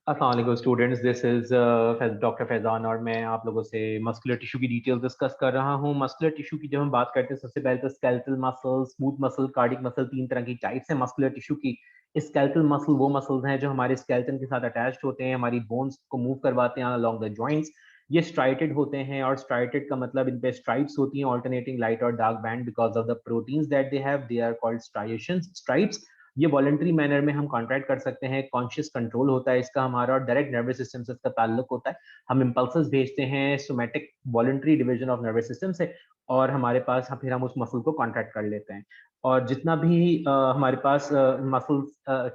अस्सलाम वालेकुम students, this is doctor Faizan और मैं आप लोगों से मस्कुलर टिश्यू की डिटेल्स डिस्कस कर रहा हूँ। मस्कुलर टिश्यू की जब हम बात करते हैं, सबसे पहले तो skeletal muscle, smooth muscle, cardiac muscle, तीन तरह की टाइप्स हैं मस्कुलर टिश्यू की। स्केलेटल मसल वो मसल्स हैं जो हमारे स्केलेटन के साथ अटैच्ड होते हैं, हमारी बोन्स को मूव करवाते हैं अलोंग द जॉइंट्स। ये स्ट्राइटेड होते हैं, और स्ट्राइटेड का मतलब इन पे स्ट्राइप्स होती हैं, ऑल्टरनेटिंग लाइट और dark band, because of the proteins that they have, they are called striations, stripes. ये वॉलंटरी मैनर में हम कॉन्ट्रैक्ट कर सकते हैं, कॉन्शियस कंट्रोल होता है इसका हमारा, और डायरेक्ट नर्वस सिस्टम से इसका ताल्लुक होता है। हम इम्पल्सेस भेजते हैं somatic voluntary division of nervous system से, और हमारे पास फिर हम उस मसल को कॉन्ट्रैक्ट कर लेते हैं। और जितना भी हमारे पास मसल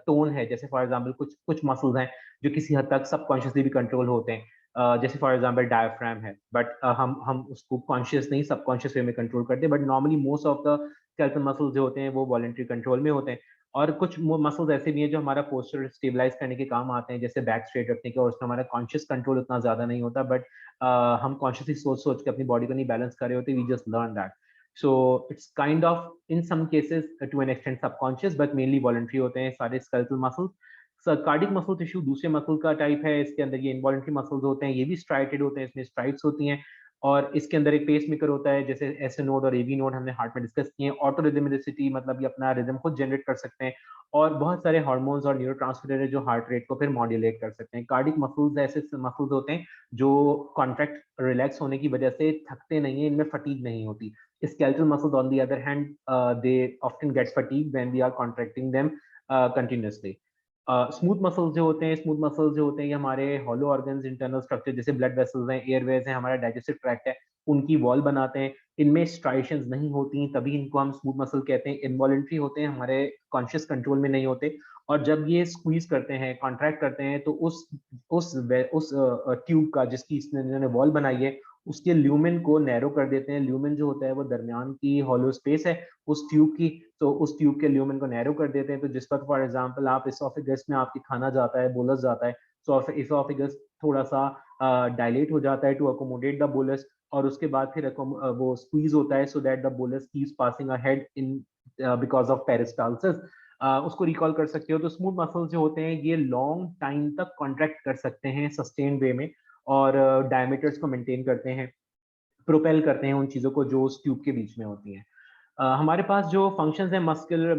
टोन है, जैसे फॉर एग्जांपल कुछ कुछ मसल्स हैं जो किसी हद तक सबकॉन्शियसली भी कंट्रोल होते हैं। जैसे फॉर एग्जांपल डायफ्राम है, बट हम उसको कॉन्शियस नहीं सबकॉन्शियस वे में कंट्रोल करते हैं, but normally most of the skeletal muscles जो होते हैं वो वॉलंटरी कंट्रोल में होते हैं। और कुछ मसल्स ऐसे भी हैं जो हमारा पोस्चर स्टेबलाइज करने के काम आते हैं, जैसे बैक स्ट्रेट रखने के, और उसमें हमारा कॉन्शियस कंट्रोल उतना ज्यादा नहीं होता, बट हम कॉन्शियसली सोच सोच के अपनी बॉडी को नहीं बैलेंस कर रहे होते, we just learn that. So it's kind of in some cases to an extent subconscious, but mainly voluntary होते हैं सारे skeletal muscles. Cardiac muscle tissue दूसरे मसल का टाइप है, इसके अंदर ये इनवॉलंटरी मसल्स होते हैं, ये भी स्ट्राइटेड होते हैं, इसमें स्ट्राइप्स होती हैं। और इसके अंदर एक पेस मेकर होता है, जैसे एस नोड और एवी नोड हमने हार्ट में डिस्कस किए हैं। ऑटो रिदमिसिटी मतलब ये अपना रिदम खुद जनरेट कर सकते हैं, और बहुत सारे हार्मोन्स और न्यूरोट्रांसमीटर है जो हार्ट रेट को फिर मॉड्यूलेट कर सकते हैं। कार्डिक मसल्स ऐसे मसल्स होते हैं जो कॉन्ट्रैक्ट रिलैक्स होने की वजह से थकते नहीं है, इनमें फटीग नहीं होती। Skeletal muscles on the other hand, they often get fatigue when we are contracting them continuously. Smooth muscles जो होते हैं, स्मूथ मसल्स जो होते हैं, ये हमारे हॉलो ऑर्गन्स, इंटरनल स्ट्रक्चर जैसे ब्लड वेसल्स हैं, एयरवेज हैं, हमारा डाइजेस्टिव ट्रैक्ट है, उनकी वॉल बनाते हैं। इनमें स्ट्राइशंस नहीं होती, तभी इनको हम स्मूथ मसल कहते हैं। इनवॉलेंट्री होते हैं, हमारे कॉन्शियस कंट्रोल में नहीं होते, और जब ये स्क्वीज करते हैं, कॉन्ट्रैक्ट करते हैं, तो उस ट्यूब का जिसकी इन्होंने वॉल बनाई है, उसके ल्यूमेन को नैरो कर देते हैं। ल्यूमेन जो होता है वो दरमियान की हॉलो स्पेस है उस ट्यूब की, तो उस ट्यूब के ल्यूमेन को नैरो कर देते हैं। तो जिस वक्त फॉर एग्जांपल आप इसोफेगस में आपकी खाना जाता है, बोलस जाता है, तो इसोफेगस थोड़ा सा डायलेट हो जाता है टू अकोमोडेट द बोलस, और उसके बाद फिर वो स्क्वीज होता है so that the bolus keeps passing ahead in because of peristalsis. उसको रिकॉल कर सकते हो। तो स्मूथ मसल्स जो होते हैं ये लॉन्ग टाइम तक कॉन्ट्रैक्ट कर सकते हैं सस्टेन वे में, और डायमीटर्स को मेंटेन करते हैं, प्रोपेल करते हैं उन चीज़ों को जो उस ट्यूब के बीच में होती हैं। हमारे पास जो फंक्शंस हैं मस्कुलर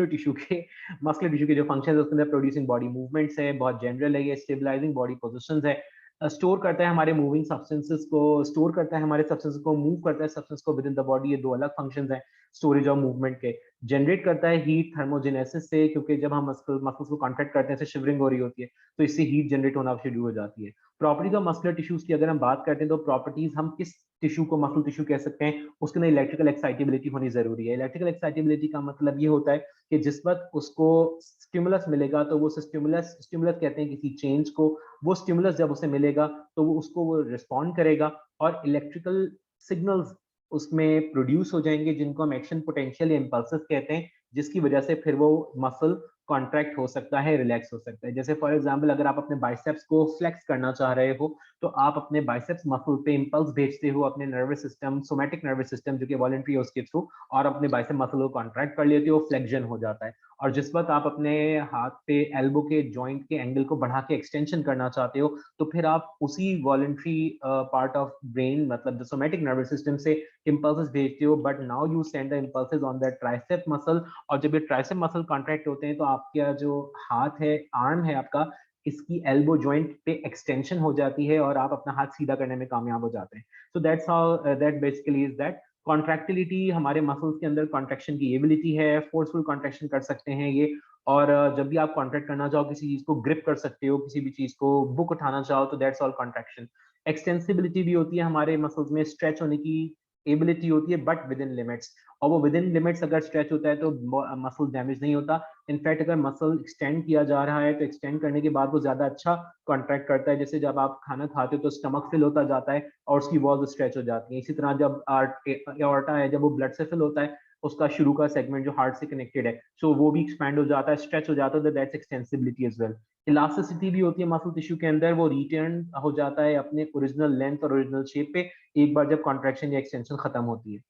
टिश्यू के, मस्कुलर टिश्यू के जो फंक्शंस है उसके अंदर प्रोड्यूसिंग बॉडी मूवमेंट्स है, बहुत जनरल है ये, स्टेबलाइजिंग बॉडी पोजिशंस है, स्टोर करता है हमारे मूविंग सब्सटेंसेस को, स्टोर करता है हमारे सब्सटेंस को, मूव करता है सब्सटेंस को विद इन द बॉडी। ये दो अलग फंक्शंस हैं स्टोरेज और मूवमेंट के। जनरेट करता है हीट थर्मोजेनेसिस से, क्योंकि जब हम मसल्स को कॉन्ट्रैक्ट करते हैं तो शिवरिंग हो रही होती है, तो इससे हीट जनरेट होना शुरू हो जाती है। प्रॉपर्टीज ऑफ मस्कुलर टिश्यूज की अगर हम बात करते हैं, तो प्रॉपर्टीज हम किस टिश्यू को मसल टिश्यू कह सकते हैं, उसके अंदर इलेक्ट्रिकल एक्साइटेबिलिटी होनी जरूरी है। इलेक्ट्रिकल एक्साइटेबिलिटी का मतलब ये होता है कि जिस वक्त उसको स्टिमुलस मिलेगा, तो वो स्टिमुलस स्टिमुलस कहते हैं किसी चेंज को, वो स्टिमुलस जब उसे मिलेगा तो वो रिस्पॉन्ड करेगा, और इलेक्ट्रिकल सिग्नल्स उसमें प्रोड्यूस हो जाएंगे, जिनको हम एक्शन पोटेंशियल या इम्पल्सेस कहते हैं, जिसकी वजह से फिर वो मसल कॉन्ट्रैक्ट हो सकता है, रिलैक्स हो सकता है। जैसे फॉर एग्जांपल अगर आप अपने बाइसेप्स को फ्लेक्स करना चाह रहे हो, तो आप अपने बाइसेप्स मसल पे इंपल्स भेजते हो अपने nervous system, somatic nervous system जो कि वॉलंटरी है उसके थ्रू, और अपने बाइसेप मसल को कॉन्ट्रैक्ट कर लेते हो, फ्लेक्जन हो जाता है। और जिस वक्त आप अपने हाथ पे एल्बो के जॉइंट के एंगल को बढ़ा के एक्सटेंशन करना चाहते हो, तो फिर आप उसी वॉलंटरी पार्ट ऑफ ब्रेन मतलब द सोमैटिक नर्वस सिस्टम से इम्पल्सेस भेजते हो, but now you send the impulses on the tricep muscle. और जब ये ट्राइसेप मसल कॉन्ट्रैक्ट होते हैं, तो आपका जो हाथ है, आर्म है आपका, इसकी एल्बो जॉइंट पे एक्सटेंशन हो जाती है, और आप अपना हाथ सीधा करने में कामयाब हो जाते हैं। So that's how that basically is that contractility. हमारे मसल्स के अंदर कॉन्ट्रैक्शन की एबिलिटी है, फोर्सफुल कॉन्ट्रैक्शन कर सकते हैं ये। और जब भी आप कॉन्ट्रैक्ट करना चाहो, किसी चीज को ग्रिप कर सकते हो, किसी भी चीज को बुक उठाना चाहो, तो दैट्स ऑल कॉन्ट्रैक्शन। एक्सटेंसिबिलिटी भी होती है हमारे मसल्स में, स्ट्रेच होने की एबिलिटी होती है, बट विद इन लिमिट्स। और वो विद इन लिमिट्स अगर स्ट्रेच होता है तो मसल डैमेज नहीं होता। इनफैक्ट अगर मसल एक्सटेंड किया जा रहा है, तो एक्सटेंड करने के बाद वो ज्यादा अच्छा कॉन्ट्रैक्ट करता है। जैसे जब आप खाना खाते हो तो स्टमक फिल होता जाता है और उसकी वॉल्स स्ट्रेच हो जाती है। इसी तरह जब एओर्टा है, जब वो ब्लड से फिल होता है, उसका शुरू का सेगमेंट जो हार्ट से कनेक्टेड है, सो वो भी एक्सपैंड हो जाता है, स्ट्रेच हो जाता है, that's extensibility as well. Elasticity भी होती है मसल टिश्यू के अंदर, वो रिटर्न हो जाता है अपने ओरिजिनल लेंथ और ओरिजिनल शेप पे एक बार जब कॉन्ट्रैक्शन या एक्सटेंशन खत्म होती है।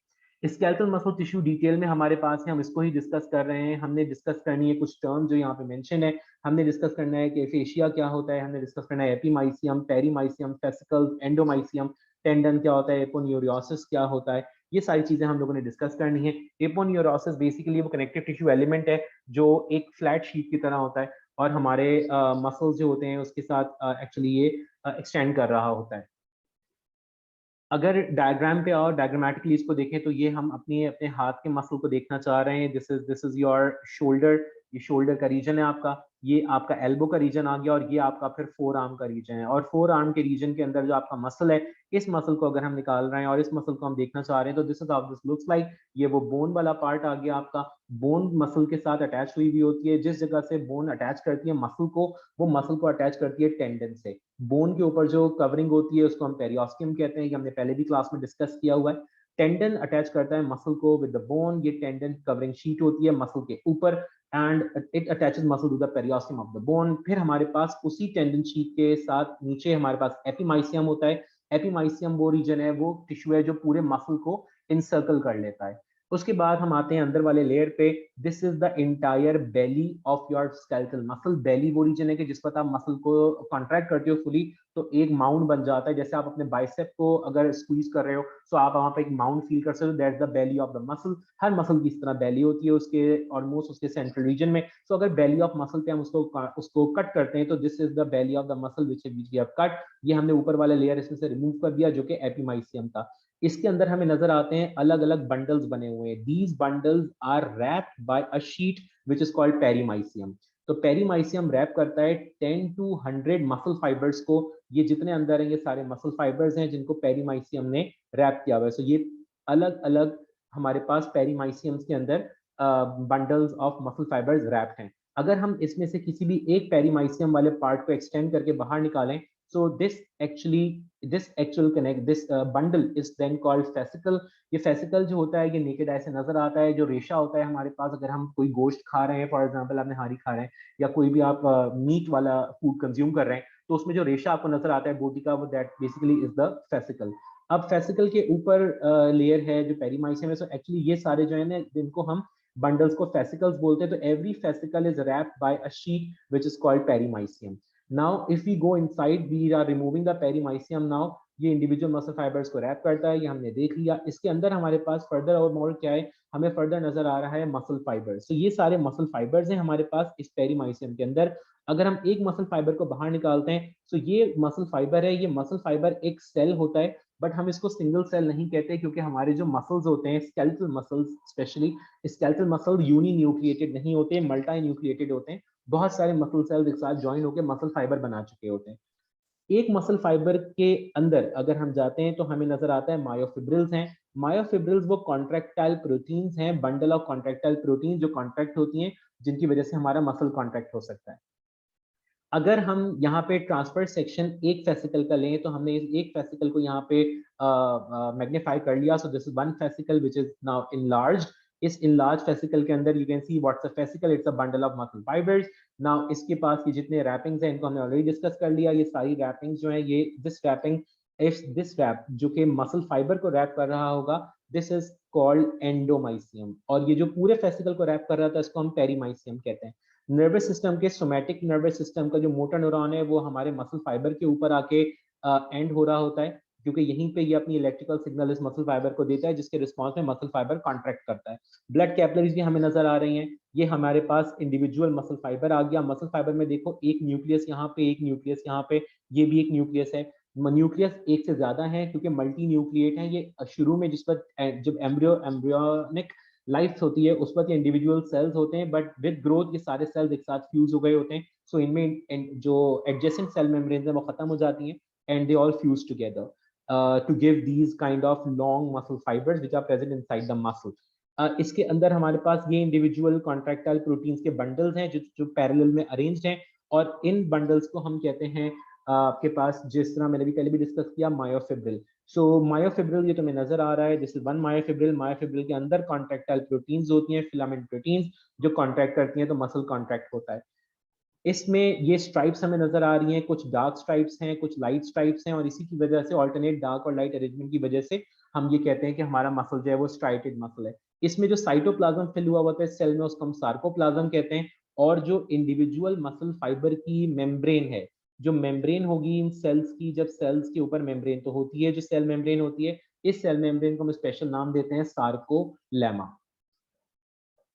स्केलेटल मसल टिश्यू डिटेल में हमारे पास है, हम इसको ही डिस्कस कर रहे हैं। हमने डिस्कस करनी है कुछ टर्म जो यहाँ पे मेंशन है। हमने डिस्कस करना है कि फेशिया क्या होता है, हमने डिस्कस करना है epimysium, perimysium, fascicles, endomysium, tendon क्या होता है, एपोन्यूरोसिस क्या होता है, ये सारी चीजें हम लोगों ने डिस्कस करनी है। एपोन्यूरोसिस बेसिकली वो कनेक्टिव टिश्यू एलिमेंट है जो एक फ्लैट शीट की तरह होता है और हमारे मसल्स जो होते हैं उसके साथ एक्चुअली ये एक्सटेंड कर रहा होता है। अगर डायग्राम पे और डायग्रामेटिकली इसको देखें तो ये हम अपने अपने हाथ के मसल को देखना चाह रहे हैं। दिस इज योर शोल्डर, ये शोल्डर का रीजन है आपका, ये आपका एल्बो का रीजन आ गया और ये आपका फिर फोर आर्म का रीजन है। और फोर आर्म के रीजन के अंदर जो आपका मसल है, इस मसल को अगर हम निकाल रहे हैं और इस मसल को हम देखना चाह रहे हैं तो this is how this looks like. ये वो बोन वाला पार्ट आ गया आपका, बोन मसल के साथ अटैच हुई भी होती है। जिस जगह से बोन अटैच करती है मसल को, वो मसल को अटैच करती है टेंडन से। बोन के ऊपर जो कवरिंग होती है उसको हम पेरियोस्टियम कहते हैं, ये हमने पहले भी क्लास में डिस्कस किया हुआ है। टेंडन अटैच करता है मसल को विद द बोन, ये टेंडन कवरिंग शीट होती है मसल के ऊपर and it attaches muscle to the periosteum of the bone. फिर हमारे पास उसी टेंडन शीट के साथ नीचे हमारे पास एपीमाइसियम होता है। एपीमाइसियम वो रीजन है, वो टिश्यू है जो पूरे मसल को इनसर्कल कर लेता है। उसके बाद हम आते हैं अंदर वाले लेयर पे। This is the entire belly of your skeletal muscle. Belly वो रीजन है कि जिस पर आप मसल को कॉन्ट्रैक्ट करते हो फुली तो एक माउंट बन जाता है। जैसे आप अपने बाइसेप को अगर स्क्वीज कर रहे हो तो आप वहां पे एक माउंट फील कर सकते हो, that's the belly of the muscle. Her muscle की इस तरह बेली होती है उसके ऑलमोस्ट उसके सेंट्रल रीजन में। सो अगर बेली ऑफ मसल पे हम उसको कट करते हैं तो this is the belly of the muscle which we have cut. ये हमने ऊपर वाला लेयर इसमें से रिमूव कर दिया जो कि एपीमाइसियम था। इसके अंदर हमें नजर आते हैं अलग अलग बंडल्स बने हुए हैं। These bundles are wrapped by a sheet which is called perimysium. तो पेरीमाइसियम रैप करता है 10 टू 100 मसल फाइबर्स को। ये जितने अंदर हैं ये सारे मसल फाइबर्स हैं जिनको पेरीमाइसियम ने रैप किया हुआ है। सो ये अलग अलग हमारे पास पेरीमाइसियम्स के अंदर bundles of muscle fibres wrapped हैं। अगर हम इसमें से किसी भी एक पेरीमाइसियम वाले पार्ट को एक्सटेंड करके बाहर निकालें, so this actual connect this bundle is then called fascicle। ये fascicle जो होता है ये नेकेड आई से नजर आता है। जो रेशा होता है हमारे पास, अगर हम कोई गोश्त खा रहे हैं, फॉर एग्जांपल आप नहारी खा रहे हैं या कोई भी आप मीट वाला फूड कंज्यूम कर रहे हैं, तो उसमें जो रेशा आपको नजर आता है बॉडी का, वो that basically is the fascicle। अब fascicle के ऊपर लेयर है जो पेरीमाइसियम है। सो एक्चुअली ये सारे जो है ना जिनको हम बंडल्स को fascicles बोलते हैं। तो every fascicle is wrapped by a sheet which is called perimysium। Now if we go inside, we are removing the perimysium now। ये इंडिविजुअल मसल फाइबर्स को रैप करता है, ये हमने देख लिया। इसके अंदर हमारे पास फर्दर और मोर क्या है, हमें फर्दर नजर आ रहा है मसल फाइबर्स। तो ये सारे मसल फाइबर्स हैं हमारे पास इस पेरीमाइसियम के अंदर। अगर हम एक मसल फाइबर को बाहर निकालते हैं तो ये मसल फाइबर है। ये मसल फाइबर एक सेल होता है, बट हम इसको सिंगल सेल नहीं कहते क्योंकि हमारे जो मसल्स होते हैं skeletal muscles specially, skeletal muscle uninucleated नहीं होते, मल्टी न्यूक्लिएटेड होते हैं। बहुत सारे मसल सेल्स एक साथ ज्वाइन होकर मसल फाइबर बना चुके होते हैं। एक मसल फाइबर के अंदर अगर हम जाते हैं तो हमें नजर आता है मायोफिब्रिल्स हैं। मायोफिब्रिल्स वो कॉन्ट्रैक्टाइल प्रोटीन्स हैं, बंडल ऑफ कॉन्ट्रैक्टाइल प्रोटीन जो कॉन्ट्रैक्ट होती हैं, जिनकी वजह से हमारा मसल कॉन्ट्रैक्ट हो सकता है। अगर हम यहाँ पे ट्रांसफर सेक्शन एक फेसिकल का लें तो हमने इस एक फेसिकल को यहाँ पे मैग्नीफाई कर लिया। So this is one fascicle which is now enlarged. इस इनलार्ज फेसिकल के अंदर you can see what's a fascicle, it's a bundle of muscle fibres. Now इसके पास ये जितने रैपिंग्स हैं इनको हमने ऑलरेडी डिस्कस कर लिया। ये सारी रैपिंग्स जो है, ये this wrapping, if this wrap जो कि मसल फाइबर को रैप कर रहा होगा, दिस इज कॉल्ड एंडोमाइसियम। और ये जो पूरे फेसिकल को रैप कर रहा था इसको हम पेरीमाइसियम कहते हैं। नर्वस सिस्टम के सोमैटिक नर्वस सिस्टम का जो मोटर न्यूरॉन है वो हमारे मसल फाइबर के ऊपर आके एंड हो रहा होता है, क्योंकि यहीं पे ये अपनी इलेक्ट्रिकल सिग्नल इस मसल फाइबर को देता है जिसके रिस्पॉन्स में मसल फाइबर कॉन्ट्रैक्ट करता है। ब्लड कैपिलरीज भी हमें नजर आ रही हैं। ये हमारे पास इंडिविजुअल मसल फाइबर आ गया। मसल फाइबर में देखो एक न्यूक्लियस यहाँ पे, एक न्यूक्लियस यहाँ पे, ये भी एक न्यूक्लियस है। न्यूक्लियस एक से ज्यादा है क्योंकि मल्टी न्यूक्लिएट है। ये शुरू में जिस पर जब एम्ब्रियोनिक लाइफ होती है उस वक्त ये इंडिविजुअल सेल्स होते हैं, बट विद ग्रोथ ये सारे सेल्स एक साथ फ्यूज हो गए होते हैं। सो इनमें जो एडजेसेंट सेल मेम्ब्रेन्स हैं वो खत्म हो जाती हैं and they all fuse together to give these kind of long muscle fibres which are present inside the muscle. इसके अंदर हमारे पास ये इंडिविजुअल कॉन्ट्रैक्टाइल प्रोटीन्स के बंडल्स हैं जो पैरेलल में अरेंज्ड हैं। और इन बंडल्स को हम कहते हैं आपके पास, जिस तरह मैंने भी पहले भी डिस्कस किया, मायोफिब्रिल। सो मायोफिब्रिल ये तुम्हें नजर आ रहा है, this is one myofibril. Myofibril के अंदर कॉन्ट्रैक्टाइल प्रोटीन्स होती हैं, फिलामेंट प्रोटीन्स जो कॉन्ट्रैक्ट करती हैं तो मसल कॉन्ट्रैक्ट होता है। इसमें ये स्ट्राइप्स हमें नजर आ रही हैं, कुछ डार्क स्ट्राइप्स हैं, कुछ लाइट स्ट्राइप्स हैं, और इसी की वजह से ऑल्टरनेट डार्क और लाइट अरेंजमेंट की वजह से हम ये कहते हैं कि हमारा मसल जो है वो स्ट्राइटेड मसल है। इसमें जो साइटोप्लाज्म फिल हुआ होता है सेल में उसको हम सार्कोप्लाज्म कहते हैं। और जो इंडिविजुअल मसल फाइबर की मेम्ब्रेन है, जो मेम्ब्रेन होगी इन सेल्स की, जब सेल्स के ऊपर मेम्ब्रेन तो होती है, जो सेल मेम्ब्रेन होती है, इस सेल मेम्ब्रेन को हम स्पेशल नाम देते हैं sarcolemma.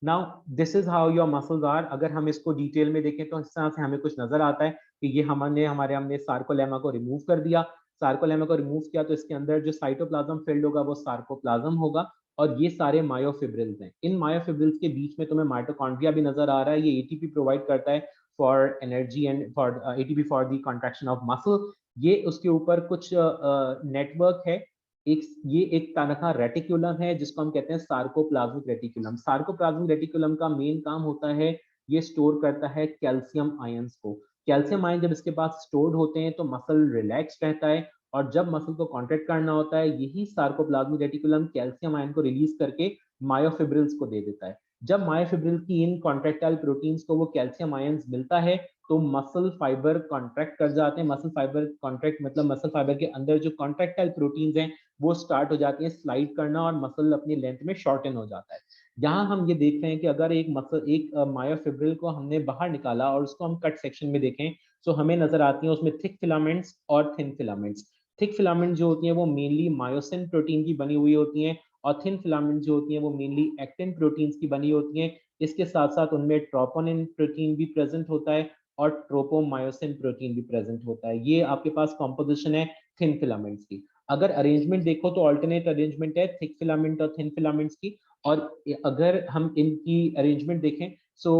Now this is how your muscles are. अगर हम इसको डिटेल में देखें तो इस तरह से हमें कुछ नजर आता है कि ये हमने सार्कोलेमा को रिमूव कर दिया। सार्कोलेमा को रिमूव किया तो इसके अंदर जो साइटोप्लाज्म फिल्ड होगा वो सार्कोप्लाज्म होगा। और ये सारे मायोफिब्रिल्स हैं। इन मायोफिब्रिल्स के बीच में तुम्हें माइटोकॉन्ड्रिया भी नजर आ रहा है। ये एटीपी प्रोवाइड करता है for energy and for ATP for the contraction of muscle. ये उसके ऊपर कुछ नेटवर्क है। ये एक तरह का रेटिकुलम है जिसको हम कहते हैं सार्कोप्लाज्मिक रेटिकुलम। सार्कोप्लाज्मिक रेटिकुलम का मेन काम होता है, ये स्टोर करता है कैल्शियम आयंस को। कैल्शियम आयन जब इसके पास स्टोर्ड होते हैं तो मसल रिलैक्स रहता है, और जब मसल को कॉन्ट्रैक्ट करना होता है यही सार्कोप्लाज्मिक रेटिकुलम कैल्शियम आयन को रिलीज करके मायोफिब्रिल्स को दे देता है। जब मायोफिब्रिल की इन कॉन्ट्रैक्टाइल प्रोटीन्स को वो कैल्शियम आयंस मिलता है तो मसल फाइबर कॉन्ट्रैक्ट कर जाते हैं। मसल फाइबर कॉन्ट्रैक्ट मतलब मसल फाइबर के अंदर जो कॉन्ट्रैक्टाइल प्रोटीन्स हैं वो स्टार्ट हो जाती है स्लाइड करना, और मसल अपनी लेंथ में शॉर्टन हो जाता है। यहाँ हम ये देख रहे हैं कि अगर एक मायोफिब्रिल को हमने बाहर निकाला और उसको हम कट सेक्शन में देखें तो हमें नजर आती है उसमें थिक फिलामेंट्स और थिन फिलामेंट्स। थिक फिलामेंट जो होती हैं वो मेनली मायोसिन प्रोटीन की बनी हुई होती हैं, और थिन फिलामेंट जो होती हैं वो मेनली एक्टिन प्रोटीन्स की बनी होती हैं। इसके साथ साथ उनमें ट्रोपोनिन प्रोटीन भी प्रेजेंट होता है और ट्रोपोमायोसिन प्रोटीन भी प्रेजेंट होता है। ये आपके पास कॉम्पोजिशन है थिन फिलामेंट्स की। अगर अरेंजमेंट देखो तो ऑल्टरनेट अरेंजमेंट है थिक फिलामेंट और थिन फिलामेंट्स की। और अगर हम इनकी अरेंजमेंट देखें तो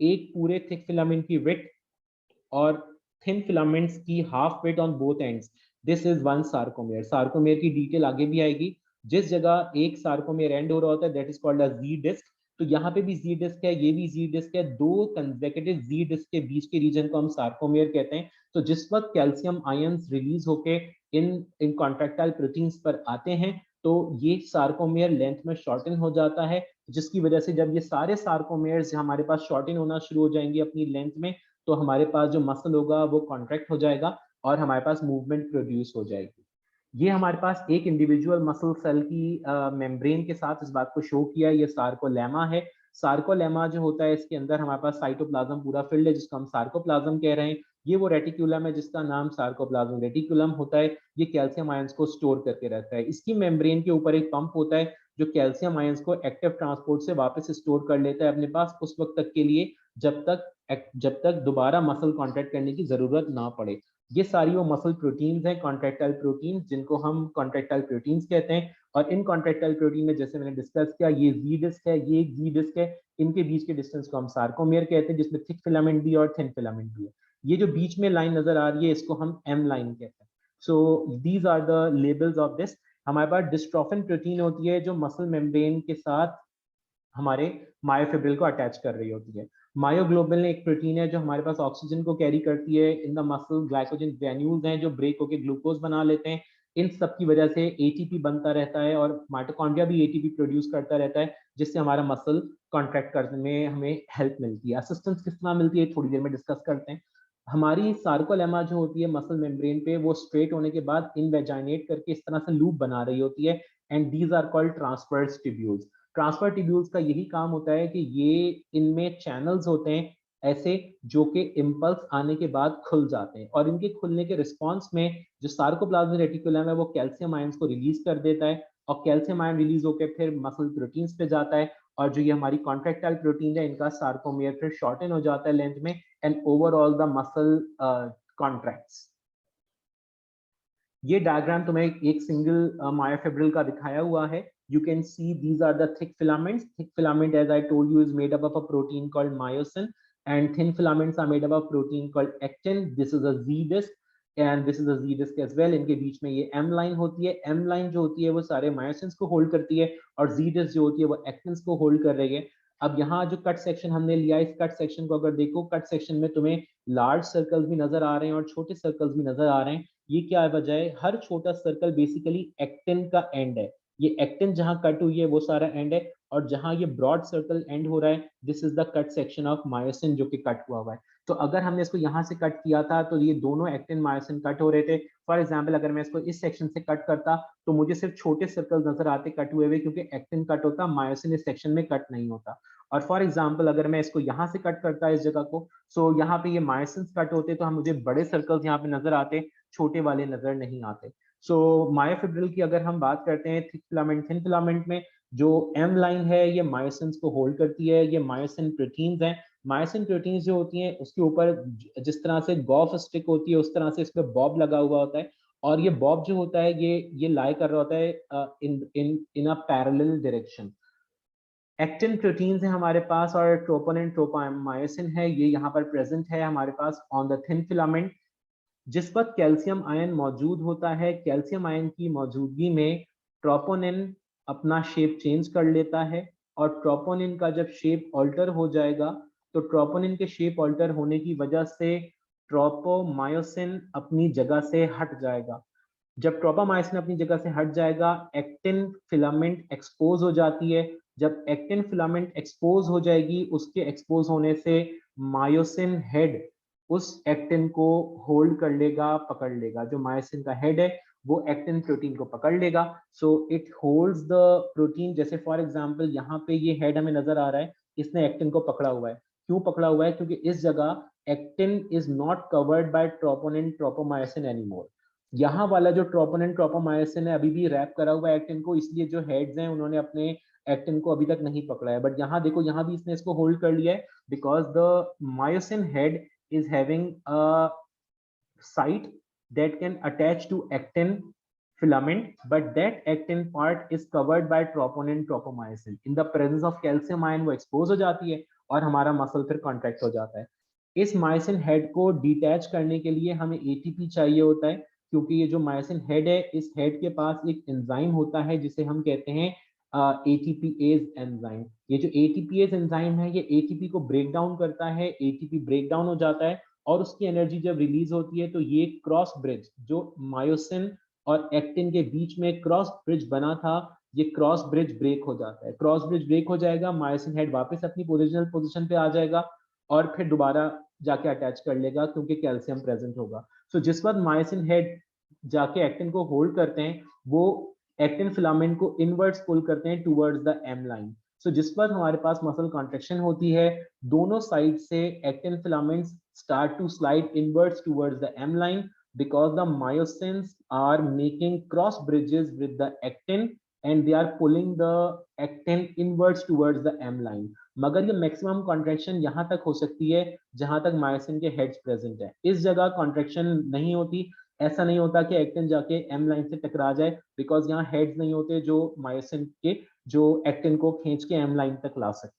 एक पूरे थिक फिलामेंट की विड्थ और थिन फिलामेंट्स की half weight on both ends, this is one sarcomere. Sarcomere की डिटेल आगे भी आएगी। जिस जगह एक सार्कोमेयर एंड हो रहा होता है that is called a G disc. तो यहाँ पे भी जी डिस्क है, ये भी जी डिस्क है। दो कंसेक्यूटिव जी डिस्क के बीच के रीजन को हम सार्कोमेयर कहते हैं। तो जिस वक्त कैल्शियम आयंस रिलीज होके इन इन कॉन्ट्रैक्टाइल प्रोटीन्स पर आते हैं तो ये सार्कोमेयर लेंथ में शॉर्टन हो जाता है, जिसकी वजह से जब ये सारे सार्कोमेयर्स हमारे पास शॉर्टन होना शुरू हो जाएंगे अपनी लेंथ में, तो हमारे पास जो मसल होगा वो कॉन्ट्रैक्ट हो जाएगा और हमारे पास मूवमेंट प्रोड्यूस हो जाएगी। ये हमारे पास एक इंडिविजुअल मसल सेल की मेम्ब्रेन के साथ इस बात को शो किया। ये सार्कोलेमा है। सार्कोलेमा जो होता है इसके अंदर हमारे पास साइटोप्लाज्म पूरा फिल्ड है जिसको हम सार्कोप्लाज्म कह रहे हैं। ये वो रेटिकुलम है जिसका नाम सार्कोप्लाज्म रेटिकुलम होता है। ये कैल्शियम आयंस को स्टोर करके रखता है। इसकी मेम्ब्रेन के ऊपर एक पंप होता है जो कैल्शियम आयंस को एक्टिव ट्रांसपोर्ट से वापस स्टोर कर लेता है अपने पास उस वक्त तक के लिए जब तक दोबारा मसल कॉन्ट्रैक्ट करने की जरूरत ना पड़े। ये सारी वो मसल प्रोटीन्स हैं कॉन्ट्रैक्टाइल प्रोटीन्स जिनको हम कॉन्ट्रैक्टाइल प्रोटीन्स कहते हैं। और इन कॉन्ट्रैक्टाइल प्रोटीन में जैसे मैंने डिस्कस किया ये जी डिस्क है, ये एक जी डिस्क है। इनके बीच के डिस्टेंस को हम सार्कोमेयर कहते हैं जिसमें थिक फिलामेंट भी और थिन फिलामेंट भी है। ये जो बीच में लाइन नजर आ रही है इसको हम एम लाइन कहते हैं। So these are the labels of this. हमारे पास डिस्ट्रोफिन प्रोटीन होती है जो मसल मेम्ब्रेन के साथ हमारे मायोफिब्रिल को अटैच कर रही होती है। मायोग्लोबिन एक प्रोटीन है जो हमारे पास ऑक्सीजन को कैरी करती है in the muscle. Glycogen granules हैं जो ब्रेक होकर ग्लूकोज बना लेते हैं। इन सब की वजह से एटीपी बनता रहता है और माइटोकॉन्ड्रिया भी एटीपी प्रोड्यूस करता रहता है जिससे हमारा मसल कॉन्ट्रैक्ट करने में हमें हेल्प मिलती है। असिस्टेंस किस तरह मिलती है थोड़ी देर में डिस्कस करते हैं। हमारी सार्कोलेमा जो होती है मसल मेम्ब्रेन पे वो स्ट्रेट होने के बाद इनवेजाइनेट करके इस तरह से लूप बना रही होती है, and these are called transverse tubules. Transfer tubules का यही काम होता है कि ये इनमें चैनल्स होते हैं ऐसे जो कि इम्पल्स आने के बाद खुल जाते हैं, और इनके खुलने के रिस्पॉन्स में जो सार्कोप्लाज्मिक रेटिकुलम है वो कैल्शियम आयंस को रिलीज कर देता है, और कैल्शियम आयन रिलीज होकर फिर मसल प्रोटीन्स पे जाता है, और जो ये हमारी कॉन्ट्रैक्टाइल प्रोटीन है इनका सार्कोमियर फिर शॉर्टन हो जाता है लेंथ में, and overall the muscle contracts. ये डायग्राम तुम्हें एक सिंगल मायोफिब्रिल का दिखाया हुआ है। You can see these are the thick filaments. Thick filament, as I told you, is made up of a protein called myosin, and thin filaments are made up of protein called actin. This is a Z disc, and this is a Z disc as well. इनके बीच में ये M line होती है। M line जो होती है वो सारे myosins को hold करती है, और Z disc जो होती है वो actins को hold कर रही है। अब यहाँ जो कट सेक्शन हमने लिया, इस कट सेक्शन को अगर देखो, कट सेक्शन में तुम्हें लार्ज सर्कल्स भी नजर आ रहे हैं और छोटे सर्कल्स भी नजर आ रहे हैं। ये क्या वजह है? हर छोटा सर्कल बेसिकली एक्टिन का एंड है। ये एक्टिन जहां कट हुई है वो सारा एंड है, और जहां ये ब्रॉड सर्कल एंड हो रहा है, this is the cut section of myosin जो कि कट हुआ है। तो अगर हमने इसको यहाँ से कट किया था तो ये दोनों एक्टिन मायोसिन कट हो रहे थे। फॉर एग्जाम्पल अगर मैं इसको इस सेक्शन से कट करता तो मुझे सिर्फ छोटे सर्कल नजर आते कट हुए हुए, क्योंकि एक्टिन कट होता, मायोसिन इस सेक्शन में कट नहीं होता। और फॉर एग्जाम्पल अगर मैं इसको यहाँ से कट करता इस जगह को, सो यहाँ पे ये मायोसिन कट होते तो हम मुझे बड़े सर्कल्स यहाँ पे नजर आते, छोटे वाले नजर नहीं आते। सो मायोफिब्रिल की अगर हम बात करते हैं थिक फिलामेंट थिन फिलामेंट में, जो एम लाइन है ये मायोसिन को होल्ड करती है। ये मायोसिन प्रोटीन्स हैं। मायोसिन प्रोटीन्स जो होती हैं उसके ऊपर जिस तरह से गॉफ स्टिक होती है उस तरह से इस पर बॉब लगा हुआ होता है, और ये बॉब जो होता है ये लाई कर रहा होता है in in in a parallel direction. Actin proteins है हमारे पास, और ट्रोपोनिन ट्रोपोमायोसिन है, ये यहाँ पर प्रेजेंट है हमारे pass on the thin filament. जिस वक्त कैल्शियम आयन मौजूद होता है, कैल्शियम आयन की मौजूदगी में ट्रोपोनिन अपना शेप चेंज कर लेता है, और ट्रोपोनिन का जब शेप ऑल्टर हो जाएगा तो ट्रोपोनिन के शेप ऑल्टर होने की वजह से ट्रोपोमायोसिन अपनी जगह से हट जाएगा। जब ट्रोपोमायोसिन अपनी जगह से हट जाएगा, एक्टिन फिलामेंट एक्सपोज हो जाती है। जब एक्टिन फिलामेंट एक्सपोज हो जाएगी, उसके एक्सपोज होने से मायोसिन हेड उस एक्टिन को होल्ड कर लेगा, पकड़ लेगा। जो मायोसिन का हेड है वो एक्टिन प्रोटीन को पकड़ लेगा। So it holds the protein. जैसे फॉर एग्जांपल यहाँ पे ये हेड हमें नजर आ रहा है, इसने एक्टिन को पकड़ा हुआ है। क्यों पकड़ा हुआ है? क्योंकि इस जगह actin is not covered by troponin tropomyosin anymore. यहाँ वाला जो ट्रोपोनिन ट्रोपोमायोसिन है अभी भी रैप करा हुआ है एक्टिन को, इसलिए जो हेड्स हैं उन्होंने अपने एक्टिन को अभी तक नहीं पकड़ा है। बट यहाँ देखो, यहाँ भी इसने इसको होल्ड कर लिया है, because the myosin head is having a site that can attach to actin filament, but that actin part is covered by troponin tropomyosin. In the presence of calcium ion वो expose हो जाती है और हमारा muscle फिर contract हो जाता है। इस मायोसिन हेड को डिटैच करने के लिए हमें एटीपी चाहिए होता है, क्योंकि ये जो मायोसिन हेड है, इस हेड के पास एक एंजाइम होता है जिसे हम कहते हैं एटीपीएज एंजाइम। ये जो एटीपीएज एंजाइम है ये एटीपी को ब्रेक डाउन करता है, एटीपी ब्रेक डाउन हो जाता है और उसकी एनर्जी जब रिलीज होती है तो ये क्रॉस ब्रिज जो मायोसिन और एक्टिन के बीच में क्रॉस ब्रिज बना था, ये क्रॉस ब्रिज ब्रेक हो जाता है। क्रॉस ब्रिज ब्रेक हो जाएगा, मायोसिन हेड वापस अपनी ओरिजिनल पोजीशन पे आ जाएगा और फिर दोबारा जाके अटैच कर लेगा, क्योंकि कैल्शियम प्रेजेंट होगा। सो जिस वक्त मायोसिन हेड जाके एक्टिन को होल्ड करते हैं, वो एक्टिन फिलामेंट को इनवर्ड्स पुल करते हैं टूवर्ड्स द एम लाइन। सो जिस वक्त हमारे पास मसल कॉन्ट्रेक्शन होती है, दोनों साइड से actin filaments start to slide inwards towards the M line, because the myosins are making cross bridges with the actin and they are pulling the actin inwards towards the M line. मगर ये maximum contraction यहाँ तक हो सकती है जहां तक myosin के हेड्स प्रेजेंट है। इस जगह कॉन्ट्रेक्शन नहीं होती। ऐसा नहीं होता कि एक्टिन जाके एम लाइन से टकरा जाए, बिकॉज यहाँ हेड्स नहीं होते जो मायोसिन के जो एक्टिन को खींच के एम लाइन तक ला सके।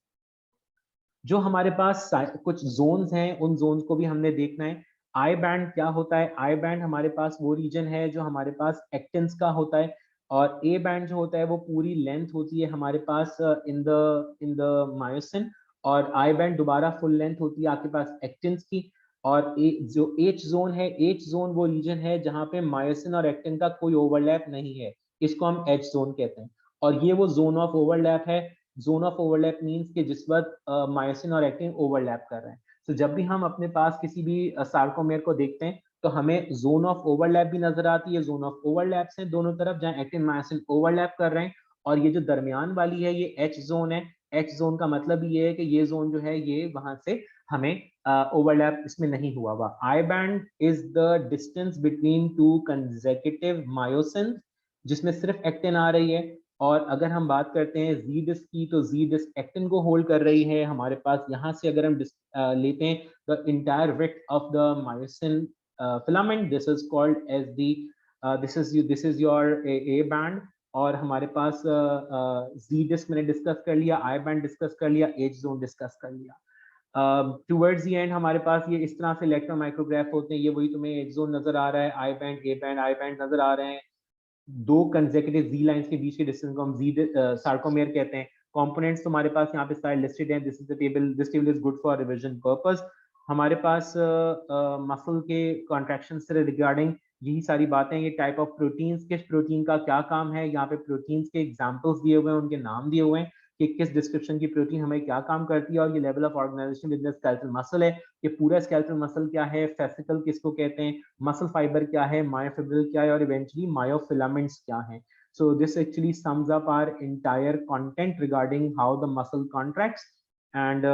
जो हमारे पास कुछ जोन्स हैं, उन जोन्स को भी हमने देखना है। आई बैंड क्या होता है? आई बैंड हमारे पास वो रीजन है जो हमारे पास एक्टिन्स का होता है, और ए बैंड जो होता है वो पूरी लेंथ होती है हमारे पास इन द मायोसिन, और आई बैंड दोबारा फुल लेंथ होती है आपके पास एक्टिन्स की। और जो एच जोन है, एच जोन वो रीजन है जहाँ पे मायोसिन और एक्टिन का कोई ओवरलैप नहीं है, इसको हम एच जोन कहते हैं। और ये वो जोन ऑफ ओवरलैप है। जोन ऑफ ओवरलैप मींस कि जिस वक्त मायोसिन और एक्टिन ओवरलैप कर रहे हैं। तो जब भी हम अपने पास किसी भी सार्कोमेर को देखते हैं तो हमें जोन ऑफ ओवरलैप भी नजर आती है। जोन ऑफ ओवरलैप्स हैं दोनों तरफ जहां एक्टिन मायोसिन ओवरलैप कर रहे हैं, और ये जो दरमियान वाली है ये एच जोन है। एच जोन का मतलब ये है कि ये जोन जो है ये वहां से हमें ओवरलैप इसमें नहीं हुआ हुआ। I band is the distance between two consecutive myosin जिसमें सिर्फ एक्टिन आ रही है। और अगर हम बात करते हैं जी डिस्क की, तो जी डिस्क एक्टिन को होल्ड कर रही है हमारे पास। यहाँ से अगर हम लेते हैं the entire width of the myosin filament, this is called as the this is your A band. और हमारे पास जी डिस्क मैंने डिस्कस कर लिया, आई बैंड डिस्कस कर लिया, एच जोन डिस्कस कर लिया। टूवर्ड्स दी एंड हमारे पास ये इस तरह से इलेक्ट्रो माइक्रोग्राफ होते हैं। ये वही तुम्हें एच जोन नजर आ रहा है, I band, A band, I band नजर आ रहे हैं। दो कंसेक्यूटिव जी लाइंस के बीच के डिस्टेंस को हम जी सार्कोमेयर कहते हैं। कंपोनेंट्स तुम्हारे पास यहाँ पे सारे लिस्टेड हैं। This is the table, this table is good for revision purpose. हमारे पास मसल के कॉन्ट्रैक्शन से रिगार्डिंग यही सारी बातें। ये टाइप ऑफ प्रोटीन्स, किस प्रोटीन का क्या काम है, यहाँ पे प्रोटीन्स के एग्जांपल्स दिए हुए हैं, उनके नाम दिए हुए हैं। कि किस डिस्क्रिप्शन की प्रोटीन हमें क्या काम करती है और ये level of organisation with the skeletal muscle है, ये पूरा स्केलेटल मसल क्या है, फेसिकल किसको कहते हैं, मसल फाइबर क्या है, मायोफिब्रिल क्या है और इवेंचुअली मायोफिलामेंट्स क्या है. So this actually sums up our entire content regarding how the muscle contracts. And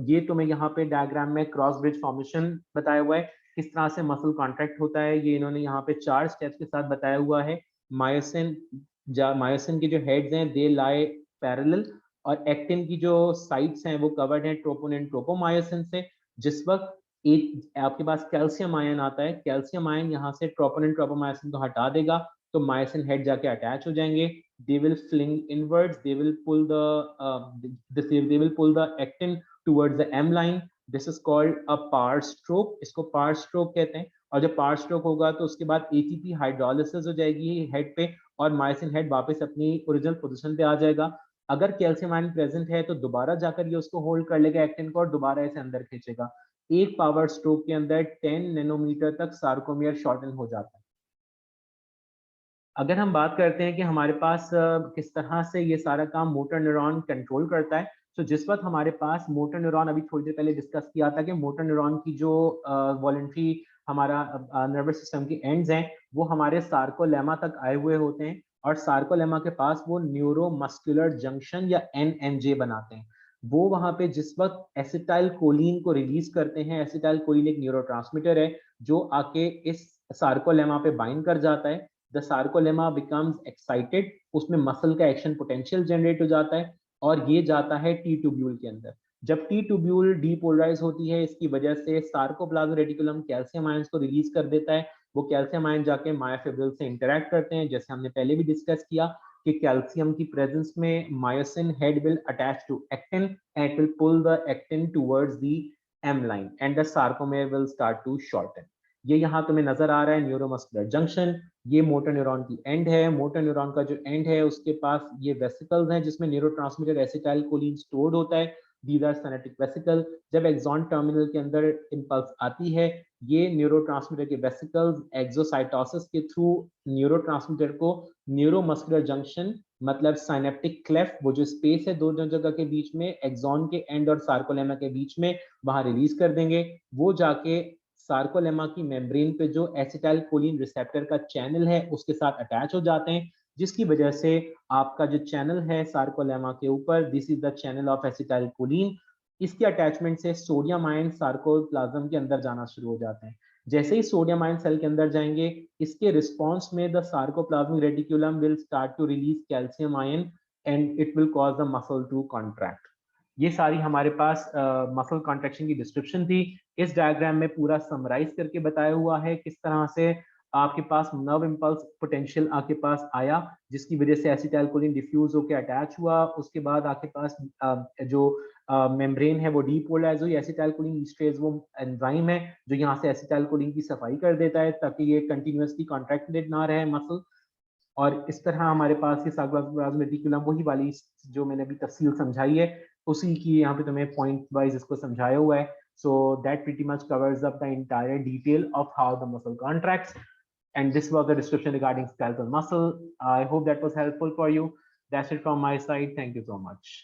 ये तो मैं यहाँ पे डायग्राम में क्रॉस ब्रिज फॉर्मेशन बताया हुआ है, किस तरह से मसल कॉन्ट्रैक्ट होता है. ये इन्होंने यहाँ पे 4 स्टेप्स के साथ बताया हुआ है. मायोसिन मायोसिन के जो हेड्स हैं दे लाई पैरेलल, और एक्टिन की जो साइड्स हैं वो कवर्ड हैं ट्रोपोन एंड ट्रोपोमायोसिन से. जिस वक्त एक आपके पास कैल्शियम आयन आता है, कैल्शियम आयन यहाँ से ट्रोपोन एंड ट्रोपोमायोसिन को हटा देगा, तो मायोसिन हेड जाके अटैच हो जाएंगे. They will fling inwards, they will pull the actin towards the M line. This is called a power stroke. इसको power stroke कहते हैं. और जब power stroke होगा तो उसके बाद ATP हाइड्रोलिसिस हो जाएगी हेड पे और मायोसिन हेड वापस अपनी ओरिजिनल पोजीशन पे आ जाएगा. अगर कैल्शियम आयन प्रेजेंट है तो दोबारा जाकर ये उसको होल्ड कर लेगा एक्टिन को और दोबारा इसे अंदर खींचेगा. एक पावर स्ट्रोक के अंदर 10 नैनोमीटर तक सार्कोमियर शॉर्टन हो जाता है. अगर हम बात करते हैं कि हमारे पास किस तरह से ये सारा काम मोटर न्यूरॉन कंट्रोल करता है, तो जिस वक्त हमारे पास मोटर न्यूरॉन, अभी थोड़ी देर पहले डिस्कस किया था कि मोटर न्यूरॉन की जो वॉलेंट्री हमारा नर्वस सिस्टम की एंड्स हैं वो हमारे सार्कोलेमा तक आए हुए होते हैं, और सार्कोलेमा के पास वो न्यूरोमस्कुलर जंक्शन या NMJ बनाते हैं. वो वहां पे जिस वक्त एसिटाइल कोलिन को रिलीज करते हैं, एसिटाइल कोलिन एक न्यूरोट्रांसमीटर है जो आके इस सार्कोलेमा पे बाइंड कर जाता है. द सार्कोलेमा बिकम्स एक्साइटेड, उसमें मसल का एक्शन पोटेंशियल जनरेट हो जाता है और ये जाता है टी ट्यूब्यूल के अंदर. जब टी ट्यूब्यूल डीपोलराइज होती है इसकी वजह से सार्कोप्लाज्म रेटिकुलम कैल्शियम आयंस को रिलीज कर देता है. वो कैल्शियम आयन जाके मायोफिब्रिल से इंटरेक्ट करते हैं, जैसे हमने पहले भी डिस्कस किया कि कैल्शियम की प्रेजेंस में myosin head will attach to actin and it will pull the actin towards the M line and the sarcomere will start to shorten. ये यहाँ तुम्हें नजर आ रहा है न्यूरोमस्कुलर जंक्शन. ये मोटर न्यूरॉन की एंड है. मोटर न्यूरॉन का जो एंड है उसके पास ये वेसिकल्स हैं जिसमें न्यूरोट्रांसमीटर एसिटाइल कोलिन स्टोर्ड होता है. These are synaptic vesicle. जब एक्सॉन टर्मिनल के अंदर इंपल्स आती है, ये न्यूरोट्रांसमीटर के वेसिकल्स एक्सोसाइटोसिस के थ्रू न्यूरोट्रांसमीटर को न्यूरोमस्कुलर जंक्शन मतलब साइनेप्टिक क्लेफ्ट, वो जो स्पेस है दो जगह के बीच में एक्सॉन के एंड और सार्कोलेमा के बीच में, वहां रिलीज कर देंगे. वो जाके सार्कोलेमा की मेम्ब्रेन पे जो एसिटाइल कोलिन रिसेप्टर का चैनल है उसके साथ अटैच हो जाते हैं, जिसकी वजह से आपका जो चैनल है सार्कोलेमा के ऊपर, this is the channel of acetyl choline. इसके अटैचमेंट से सोडियम आयन सार्कोप्लाज्म के अंदर जाना शुरू हो जाते हैं. जैसे ही सोडियम आयन सेल के अंदर जाएंगे, इसके रिस्पॉन्स में the sarcoplasmic reticulum will start to release calcium ion and it will cause the muscle to contract. ये सारी हमारे पास मसल कॉन्ट्रैक्शन की डिस्क्रिप्शन थी. इस डायग्राम में पूरा समराइज करके बताया हुआ है किस तरह से आपके पास नर्व इंपल्स पोटेंशियल आपके पास आया, जिसकी वजह से एसिटाइल कोलिन डिफ्यूज होकर अटैच हुआ. उसके बाद आपके पास जो मेम्ब्रेन है वो डीपोलराइज हुई. एसिटाइल कोलिन ईस्ट्रेज वो एंजाइम है जो यहाँ से एसिटाइल कोलिन की सफाई कर देता है ताकि ये कंटिन्यूअसली कॉन्ट्रैक्टेड ना रहे मसल. और इस तरह हमारे पास ये सार्कोप्लाज्मिक रेटिकुलम वही वाली जो मैंने अभी तफसील समझाई है उसी की यहाँ पे तुम्हें पॉइंट वाइज इसको समझाया हुआ है. So that pretty much covers up the entire detail of how the muscle contracts. And this was the description regarding skeletal muscle. I hope that was helpful for you. That's it from my side. Thank you so much.